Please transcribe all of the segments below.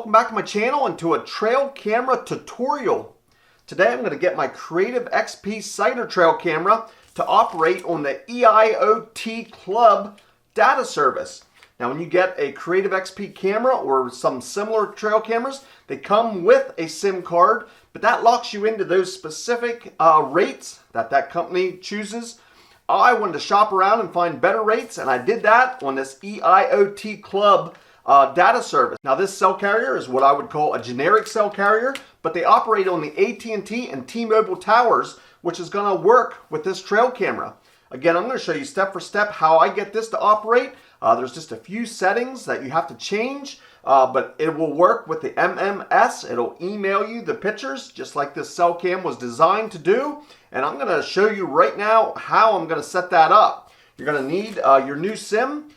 welcome back to my channel and to a trail camera tutorial. Today I'm going to get my Creative XP Cider trail camera to operate on the EIOTCLUB data service. Now when you get a Creative XP camera or some similar trail cameras, they come with a SIM card, but that locks you into those specific rates that company chooses. I wanted to shop around and find better rates, and I did that on this EIOTCLUB data service. Now this cell carrier is what I would call a generic cell carrier, but they operate on the AT&T and T-Mobile towers, which is going to work with this trail camera. Again, I'm going to show you step for step how I get this to operate. There's just a few settings that you have to change, but it will work with the MMS. It'll email you the pictures just like this cell cam was designed to do. And I'm going to show you right now how I'm going to set that up. You're going to need your new SIM.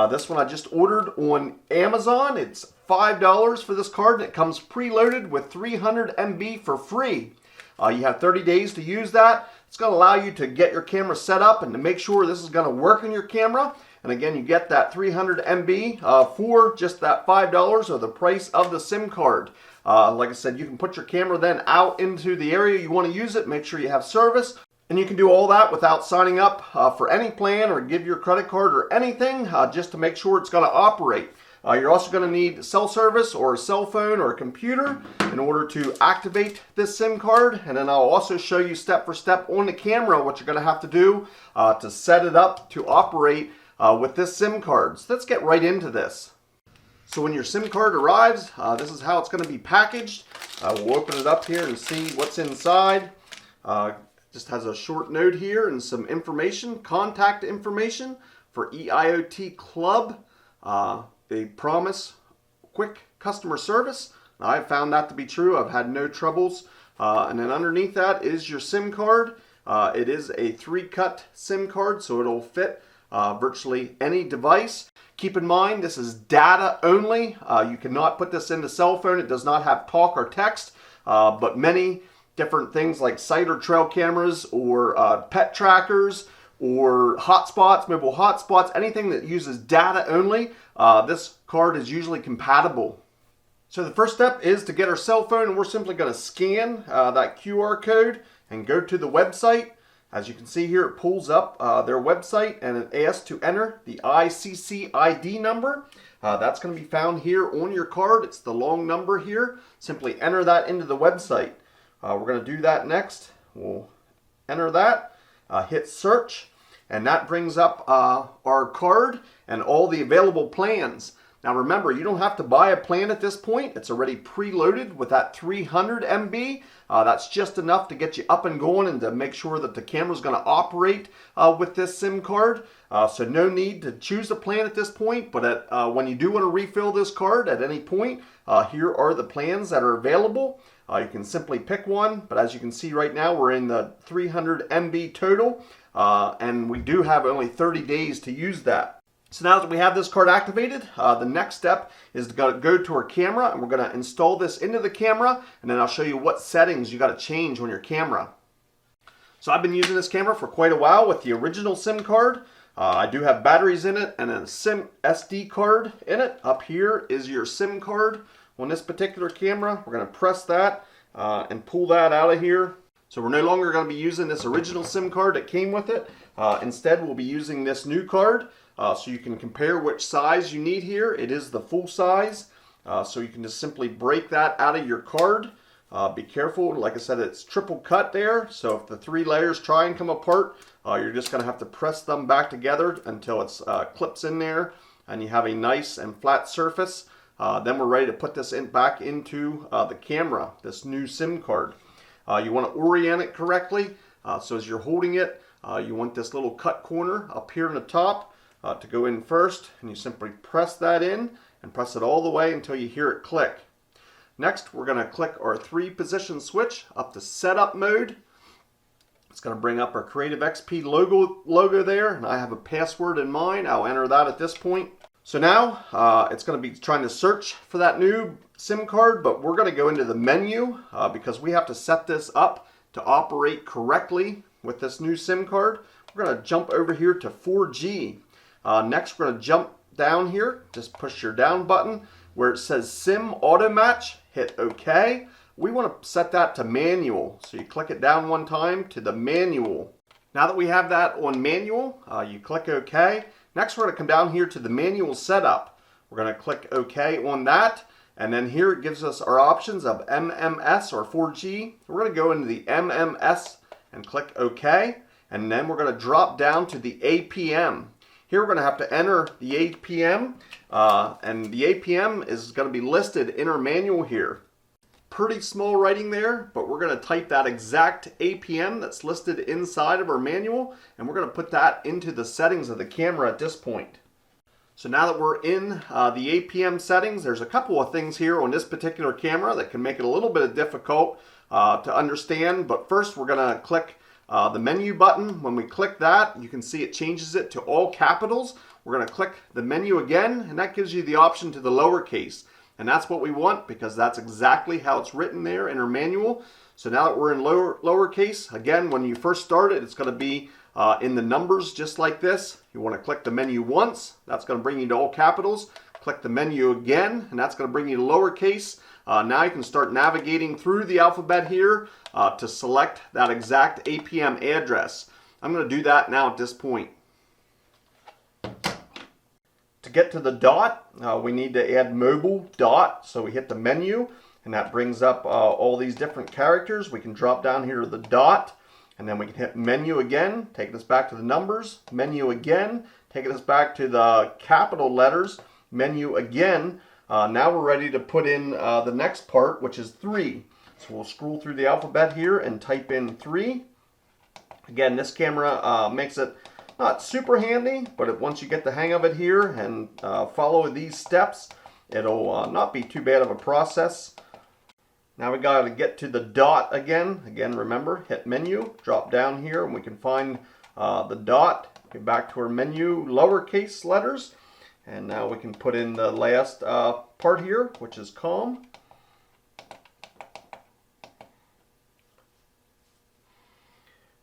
This one I just ordered on Amazon. It's $5 for this card, and it comes preloaded with 300 MB for free. You have 30 days to use that. It's going to allow you to get your camera set up and to make sure this is going to work on your camera. And again, you get that 300 MB for just that $5 or the price of the SIM card. Like I said, you can put your camera then out into the area you want to use it, make sure you have service. And you can do all that without signing up for any plan or give your credit card or anything, just to make sure it's going to operate. You're also going to need cell service or a cell phone or a computer in order to activate this SIM card. And then I'll also show you step for step on the camera what you're going to have to do to set it up to operate with this SIM card. So let's get right into this. So when your SIM card arrives, this is how it's going to be packaged. We'll open it up here and see what's inside. Just has a short note here and some information, contact information for EIOTCLUB. They promise quick customer service. I've found that to be true. I've had no troubles. And then underneath that is your SIM card. It is a 3-cut SIM card, so it'll fit virtually any device. Keep in mind, this is data only. You cannot put this in the cell phone. It does not have talk or text, but many different things like cider trail cameras or pet trackers or hotspots, mobile hotspots, anything that uses data only, this card is usually compatible. So the first step is to get our cell phone, and we're simply going to scan that QR code and go to the website. As you can see here, it pulls up their website and it asks to enter the ICC ID number. That's going to be found here on your card. It's the long number here. Simply enter that into the website. We're going to do that next. We'll enter that, hit search, and that brings up our card and all the available plans. Now remember, you don't have to buy a plan at this point. It's already preloaded with that 300 MB. That's just enough to get you up and going and to make sure that the camera is going to operate with this SIM card. So no need to choose a plan at this point, but when you do want to refill this card at any point, here are the plans that are available. You can simply pick one, but as you can see right now, we're in the 300 MB total, and we do have only 30 days to use that. So now that we have this card activated, the next step is to go to our camera, and we're going to install this into the camera, and then I'll show you what settings you got to change on your camera. So I've been using this camera for quite a while with the original SIM card. I do have batteries in it and a SIM SD card in it. Up here is your SIM card. On this particular camera, we're going to press that and pull that out of here. So we're no longer going to be using this original SIM card that came with it. Instead, we'll be using this new card. So you can compare which size you need here. It is the full size. So you can just simply break that out of your card. Be careful. Like I said, it's triple cut there. So if the 3 layers try and come apart, you're just going to have to press them back together until it clips in there and you have a nice and flat surface. Then we're ready to put this back into the camera, this new SIM card. You want to orient it correctly. So as you're holding it, you want this little cut corner up here on the top to go in first. And you simply press that in and press it all the way until you hear it click. Next, we're going to click our 3-position switch up to setup mode. It's going to bring up our Creative XP logo there. And I have a password in mind. I'll enter that at this point. So now it's going to be trying to search for that new SIM card, but we're going to go into the menu because we have to set this up to operate correctly with this new SIM card. We're going to jump over here to 4G. Next, we're going to jump down here. Just push your down button where it says Sim Auto Match, hit OK. We want to set that to manual. So you click it down one time to the manual. Now that we have that on manual, you click OK. Next, we're going to come down here to the manual setup. We're going to click OK on that. And then here it gives us our options of MMS or 4G. We're going to go into the MMS and click OK. And then we're going to drop down to the APM. Here we're going to have to enter the APM. And the APM is going to be listed in our manual here. Pretty small writing there, but we're going to type that exact APM that's listed inside of our manual, and we're going to put that into the settings of the camera at this point. So now that we're in the APM settings, there's a couple of things here on this particular camera that can make it a little bit difficult to understand, but first we're going to click the menu button. When we click that, you can see it changes it to all capitals. We're going to click the menu again, and that gives you the option to the lowercase. And that's what we want because that's exactly how it's written there in our manual. So now that we're in lowercase, again, when you first start it, it's going to be in the numbers just like this. You want to click the menu once. That's going to bring you to all capitals. Click the menu again, and that's going to bring you to lowercase. Now you can start navigating through the alphabet here to select that exact APM address. I'm going to do that now at this point. To get to the dot, we need to add mobile dot. So we hit the menu, and that brings up all these different characters. We can drop down here to the dot, and then we can hit menu again, taking us back to the numbers, menu again, taking us back to the capital letters, menu again. Now we're ready to put in the next part, which is 3. So we'll scroll through the alphabet here and type in 3. Again, this camera makes it not super handy, but once you get the hang of it here and follow these steps, it'll not be too bad of a process. Now we got to get to the dot again. Again, remember, hit menu, drop down here, and we can find the dot. Get back to our menu, lowercase letters, and now we can put in the last part here, which is calm.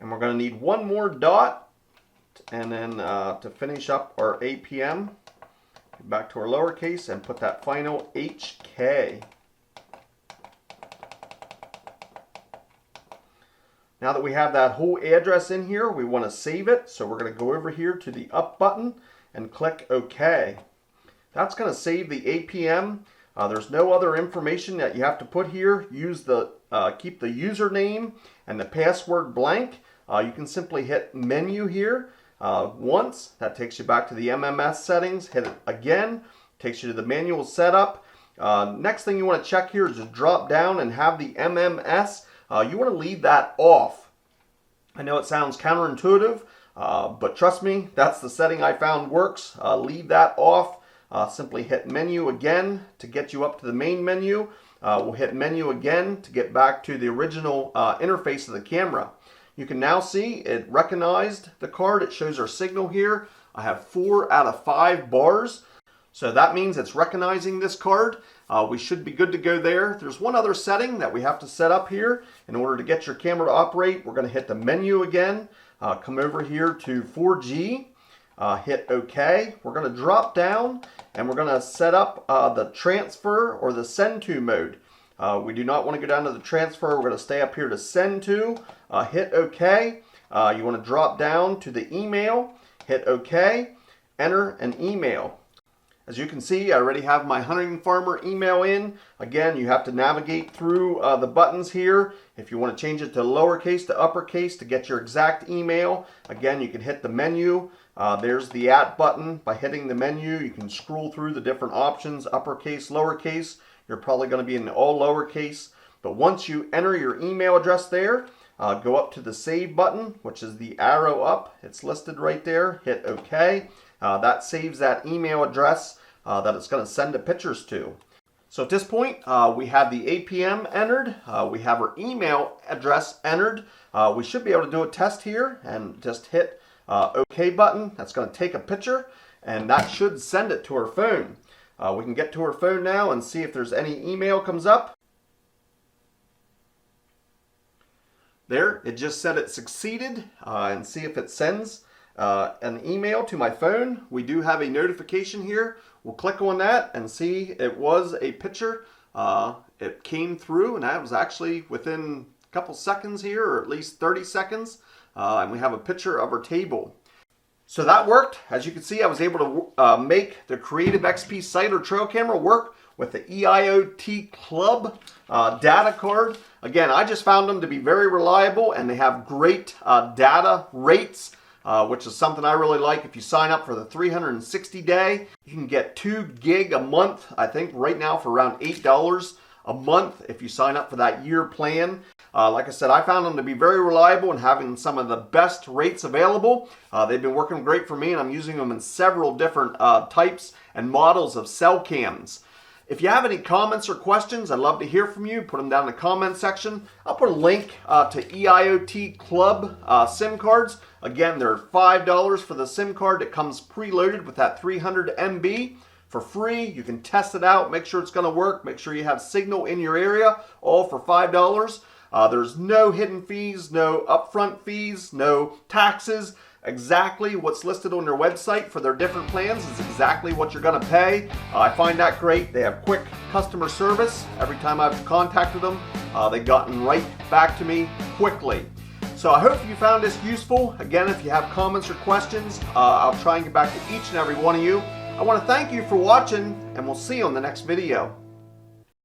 And we're going to need one more dot. And then to finish up our APM, back to our lowercase and put that final HK. Now that we have that whole address in here, we want to save it. So we're going to go over here to the up button and click OK. That's going to save the APM. There's no other information that you have to put here. Use the keep the username and the password blank. You can simply hit menu here. Once, that takes you back to the MMS settings. Hit it again, takes you to the manual setup. Next thing you want to check here is to drop down and have the MMS. You want to leave that off. I know it sounds counterintuitive, but trust me, that's the setting I found works. Leave that off. Simply hit menu again to get you up to the main menu. We'll hit menu again to get back to the original interface of the camera. You can now see it recognized the card. It shows our signal here. I have 4 out of 5 bars. So that means it's recognizing this card. We should be good to go there. There's one other setting that we have to set up here. In order to get your camera to operate, we're going to hit the menu again. Come over here to 4G. Hit OK. We're going to drop down and we're going to set up the transfer or the send to mode. We do not want to go down to the transfer. We're going to stay up here to send to. Hit OK. You want to drop down to the email. Hit OK. Enter an email. As you can see, I already have my HuntingFarmer email in. Again, you have to navigate through the buttons here. If you want to change it to lowercase to uppercase to get your exact email, again, you can hit the menu. There's the @ button. By hitting the menu, you can scroll through the different options, uppercase, lowercase. You're probably going to be in all lowercase. But once you enter your email address there, go up to the save button, which is the arrow up. It's listed right there. Hit OK. That saves that email address that it's going to send the pictures to. So at this point, we have the APM entered. We have our email address entered. We should be able to do a test here and just hit OK button. That's going to take a picture, and that should send it to our phone. We can get to our phone now and see if there's any email comes up. There, it just said it succeeded, and see if it sends an email to my phone. We do have a notification here. We'll click on that and see it was a picture. It came through, and that was actually within a couple seconds here, or at least 30 seconds. And we have a picture of our table. So that worked. As you can see, I was able to make the Creative XP site or trail camera work with the EIOTCLUB data card. Again, I just found them to be very reliable, and they have great data rates, which is something I really like. If you sign up for the 360 day, you can get 2 gig a month, I think right now for around $8 a month if you sign up for that year plan. Like I said, I found them to be very reliable and having some of the best rates available. They've been working great for me, and I'm using them in several different types and models of cell cams. If you have any comments or questions, I'd love to hear from you. Put them down in the comment section. I'll put a link to EIOTCLUB SIM cards. Again, they're $5 for the SIM card that comes preloaded with that 300 MB. For free, you can test it out, make sure it's going to work, make sure you have signal in your area, all for $5. There's no hidden fees, no upfront fees, no taxes. Exactly what's listed on their website for their different plans is exactly what you're going to pay. I find that great. They have quick customer service. Every time I've contacted them, they've gotten right back to me quickly. So I hope you found this useful. Again, if you have comments or questions, I'll try and get back to each and every one of you. I want to thank you for watching, and we'll see you on the next video.